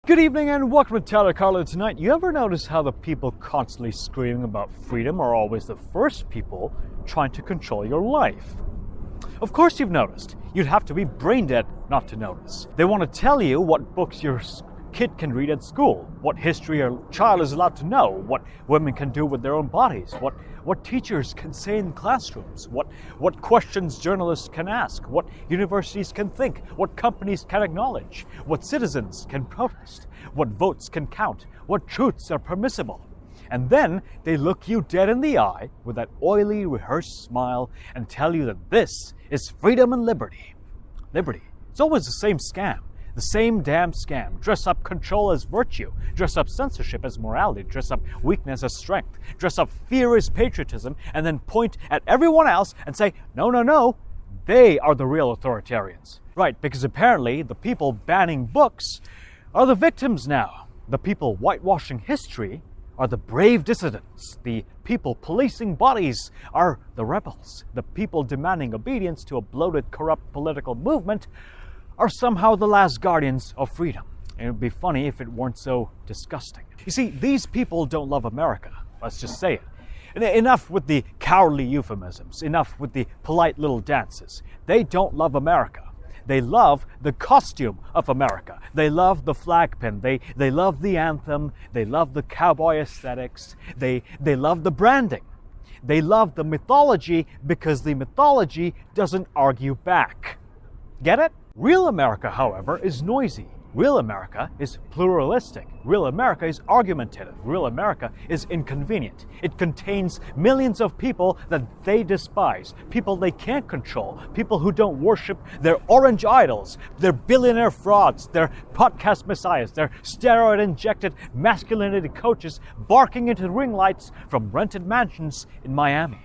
Good evening and welcome to Tyler Carlin Tonight. You ever notice how the people constantly screaming about freedom are always the first people trying to control your life? Of course you've noticed. You'd have to be brain dead not to notice. They want to tell you what books your kid can read at school, what history your child is allowed to know, what women can do with their own bodies, what teachers can say in classrooms, what questions journalists can ask, what universities can think, what companies can acknowledge, what citizens can protest, what votes can count, what truths are permissible. And then they look you dead in the eye with that oily, rehearsed smile and tell you that this is freedom and liberty. Liberty. It's always the same scam. The same damn scam. Dress up control as virtue. Dress up censorship as morality. Dress up weakness as strength. Dress up fear as patriotism, and then point at everyone else and say, no, they are the real authoritarians. Right, because apparently the people banning books are the victims now. The people whitewashing history are the brave dissidents. The people policing bodies are the rebels. The people demanding obedience to a bloated, corrupt political movement are somehow the last guardians of freedom. And it would be funny if it weren't so disgusting. You see, these people don't love America. Let's just say it. Enough with the cowardly euphemisms. Enough with the polite little dances. They don't love America. They love the costume of America. They love the flag pin. They love the anthem. They love the cowboy aesthetics. They love the branding. They love the mythology because the mythology doesn't argue back. Get it? Real America, however, is noisy. Real America is pluralistic. Real America is argumentative. Real America is inconvenient. It contains millions of people that they despise, people they can't control, people who don't worship their orange idols, their billionaire frauds, their podcast messiahs, their steroid-injected masculinity coaches barking into ring lights from rented mansions in Miami.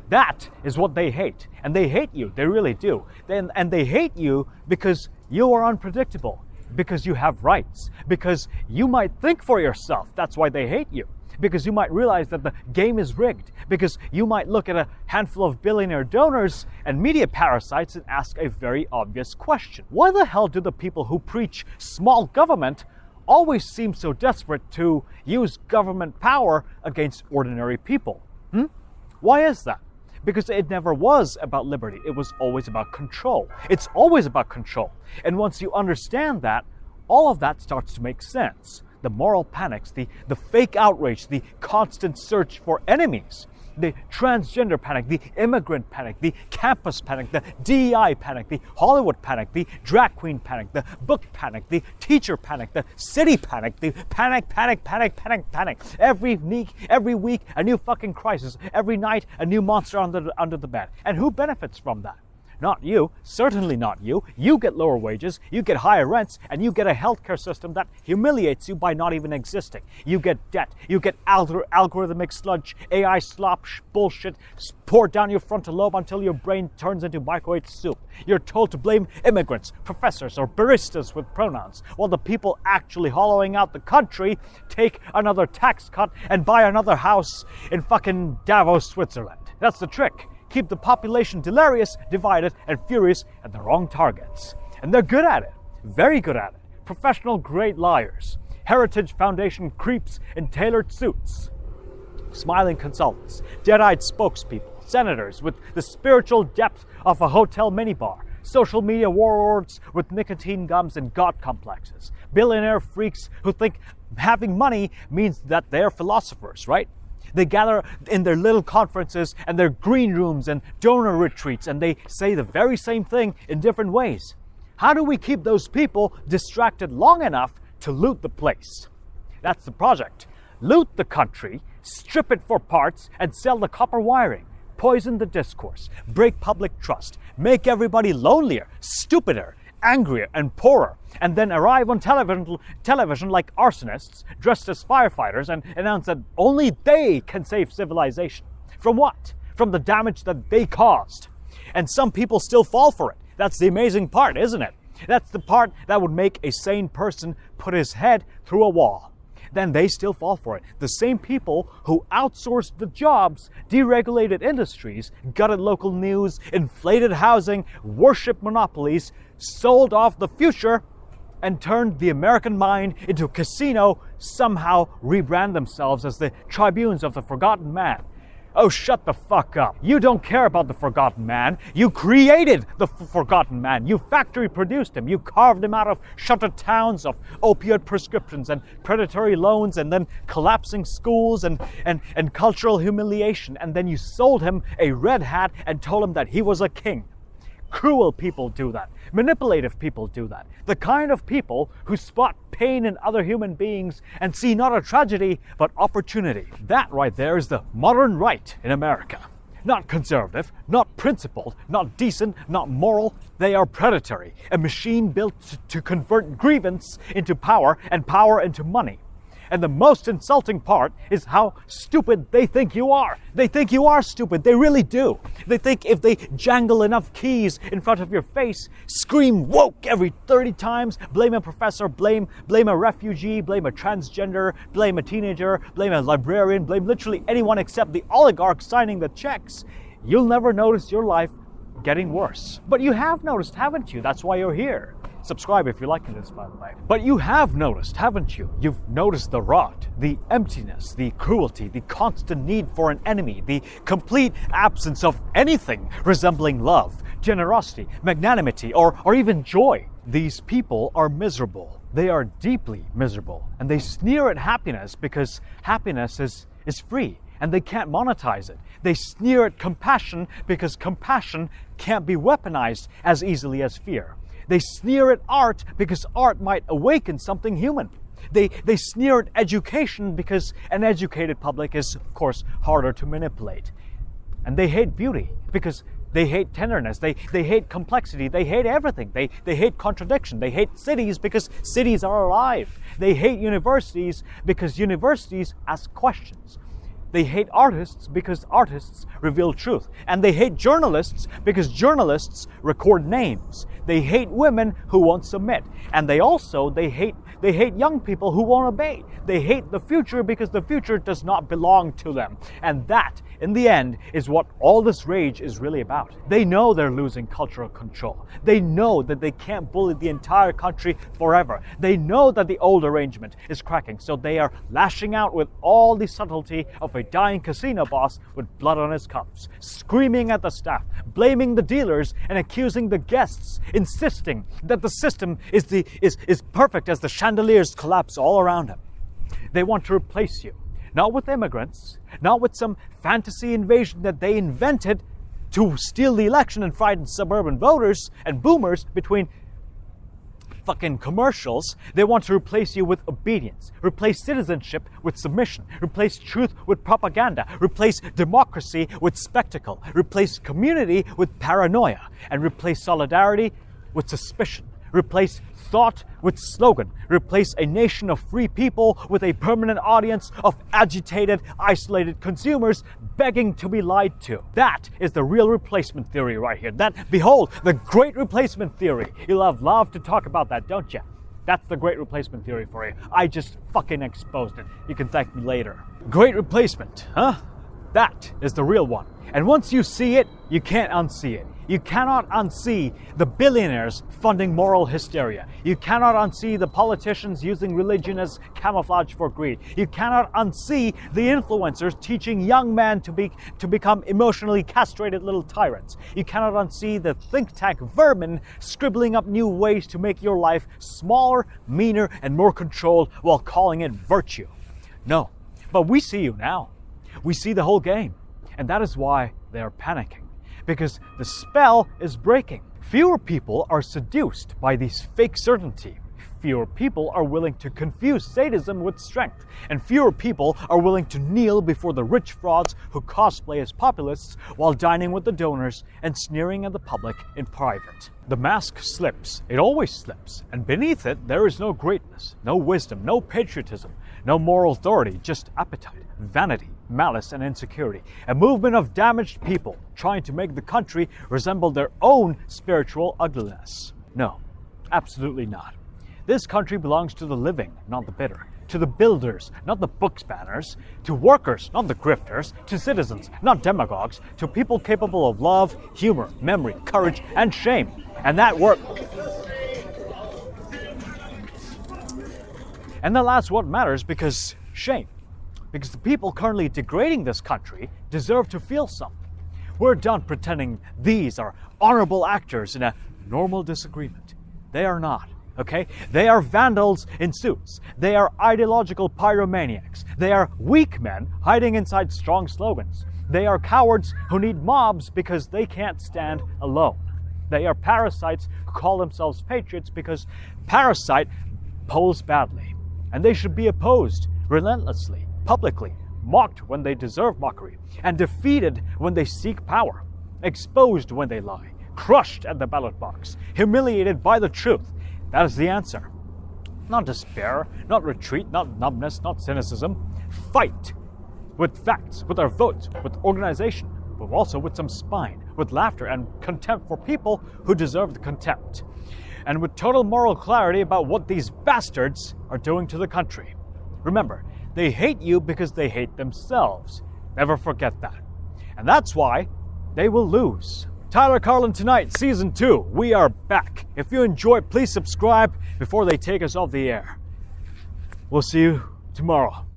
That is what they hate. And they hate you. They really do. And they hate you because you are unpredictable, because you have rights, because you might think for yourself. That's why they hate you. Because you might realize that the game is rigged. Because you might look at a handful of billionaire donors and media parasites and ask a very obvious question. Why the hell do the people who preach small government always seem so desperate to use government power against ordinary people? Why is that? Because it never was about liberty. It was always about control. It's always about control. And once you understand that, all of that starts to make sense. The moral panics, the fake outrage, the constant search for enemies, the transgender panic, the immigrant panic, the campus panic, the DEI panic, the Hollywood panic, the drag queen panic, the book panic, the teacher panic, the city panic, the panic. Every week, a new fucking crisis. Every night, a new monster under the bed. And who benefits from that? Not you, certainly not you. You get lower wages, you get higher rents, and you get a healthcare system that humiliates you by not even existing. You get debt, you get algorithmic sludge, AI slop bullshit poured down your frontal lobe until your brain turns into microwave soup. You're told to blame immigrants, professors, or baristas with pronouns, while the people actually hollowing out the country take another tax cut and buy another house in fucking Davos, Switzerland. That's the trick. Keep the population delirious, divided, and furious at the wrong targets. And they're good at it. Very good at it. Professional grade liars. Heritage Foundation creeps in tailored suits. Smiling consultants. Dead-eyed spokespeople. Senators with the spiritual depth of a hotel minibar. Social media warlords with nicotine gums and god complexes. Billionaire freaks who think having money means that they're philosophers, right? They gather in their little conferences and their green rooms and donor retreats, and they say the very same thing in different ways. How do we keep those people distracted long enough to loot the place? That's the project. Loot the country, strip it for parts, and sell the copper wiring. Poison the discourse, break public trust, make everybody lonelier, stupider, angrier, and poorer, and then arrive on television like arsonists dressed as firefighters and announce that only they can save civilization. From what? From the damage that they caused. And some people still fall for it. That's the amazing part, isn't it? That's the part that would make a sane person put his head through a wall. Then they still fall for it. The same people who outsourced the jobs, deregulated industries, gutted local news, inflated housing, worship monopolies, sold off the future, and turned the American mind into a casino somehow rebrand themselves as the tribunes of the forgotten man. Oh, shut the fuck up. You don't care about the forgotten man. You created the forgotten man. You factory produced him. You carved him out of shuttered towns, of opioid prescriptions and predatory loans, and then collapsing schools and cultural humiliation. And then you sold him a red hat and told him that he was a king. Cruel people do that. Manipulative people do that. The kind of people who spot pain in other human beings and see not a tragedy, but opportunity. That right there is the modern right in America. Not conservative, not principled, not decent, not moral. They are predatory. A machine built to convert grievance into power and power into money. And the most insulting part is how stupid they think you are. They think you are stupid. They really do. They think if they jangle enough keys in front of your face, scream woke every 30 times, blame a professor, blame a refugee, blame a transgender, blame a teenager, blame a librarian, blame literally anyone except the oligarch signing the checks, you'll never notice your life getting worse. But you have noticed, haven't you? That's why you're here. Subscribe if you're liking this, by the way. But you have noticed, haven't you? You've noticed the rot, the emptiness, the cruelty, the constant need for an enemy, the complete absence of anything resembling love, generosity, magnanimity, or even joy. These people are miserable. They are deeply miserable. And they sneer at happiness because happiness is free and they can't monetize it. They sneer at compassion because compassion can't be weaponized as easily as fear. They sneer at art because art might awaken something human. They sneer at education because an educated public is, of course, harder to manipulate. And they hate beauty because they hate tenderness. They hate complexity. They hate everything. They hate contradiction. They hate cities because cities are alive. They hate universities because universities ask questions. They hate artists because artists reveal truth. And they hate journalists because journalists record names. They hate women who won't submit. And they hate young people who won't obey. They hate the future because the future does not belong to them. And that, in the end, is what all this rage is really about. They know they're losing cultural control. They know that they can't bully the entire country forever. They know that the old arrangement is cracking. So they are lashing out with all the subtlety of a dying casino boss with blood on his cuffs, screaming at the staff, blaming the dealers, and accusing the guests, insisting that the system is perfect as the chandeliers collapse all around him. They want to replace you, not with immigrants, not with some fantasy invasion that they invented to steal the election and frighten suburban voters and boomers between fucking commercials. They want to replace you with obedience, replace citizenship with submission, replace truth with propaganda, replace democracy with spectacle, replace community with paranoia, and replace solidarity with suspicion, replace thought with slogan, replace a nation of free people with a permanent audience of agitated, isolated consumers begging to be lied to. That is the real replacement theory right here. Behold, the great replacement theory. You'll have loved to talk about that, don't you? That's the great replacement theory for you. I just fucking exposed it. You can thank me later. Great replacement, huh? That is the real one. And once you see it, you can't unsee it. You cannot unsee the billionaires funding moral hysteria. You cannot unsee the politicians using religion as camouflage for greed. You cannot unsee the influencers teaching young men to become emotionally castrated little tyrants. You cannot unsee the think tank vermin scribbling up new ways to make your life smaller, meaner, and more controlled while calling it virtue. No, but we see you now. We see the whole game. And that is why they are panicking. Because the spell is breaking. Fewer people are seduced by this fake certainty. Fewer people are willing to confuse sadism with strength. And fewer people are willing to kneel before the rich frauds who cosplay as populists while dining with the donors and sneering at the public in private. The mask slips. It always slips. And beneath it, there is no greatness, no wisdom, no patriotism, no moral authority, just appetite, vanity, malice, and insecurity. A movement of damaged people trying to make the country resemble their own spiritual ugliness. No, absolutely not. This country belongs to the living, not the bitter. To the builders, not the books banners. To workers, not the grifters. To citizens, not demagogues. To people capable of love, humor, memory, courage, and shame. And that work... And that's what matters because shame. Because the people currently degrading this country deserve to feel something. We're done pretending these are honorable actors in a normal disagreement. They are not, okay? They are vandals in suits. They are ideological pyromaniacs. They are weak men hiding inside strong slogans. They are cowards who need mobs because they can't stand alone. They are parasites who call themselves patriots because parasite polls badly. And they should be opposed relentlessly, publicly, mocked when they deserve mockery, and defeated when they seek power, exposed when they lie, crushed at the ballot box, humiliated by the truth. That is the answer. Not despair, not retreat, not numbness, not cynicism. Fight with facts, with our votes, with organization, but also with some spine, with laughter and contempt for people who deserve the contempt, and with total moral clarity about what these bastards are doing to the country. Remember, they hate you because they hate themselves. Never forget that. And that's why they will lose. Tyler Carlin Tonight, Season 2. We are back. If you enjoy, please subscribe before they take us off the air. We'll see you tomorrow.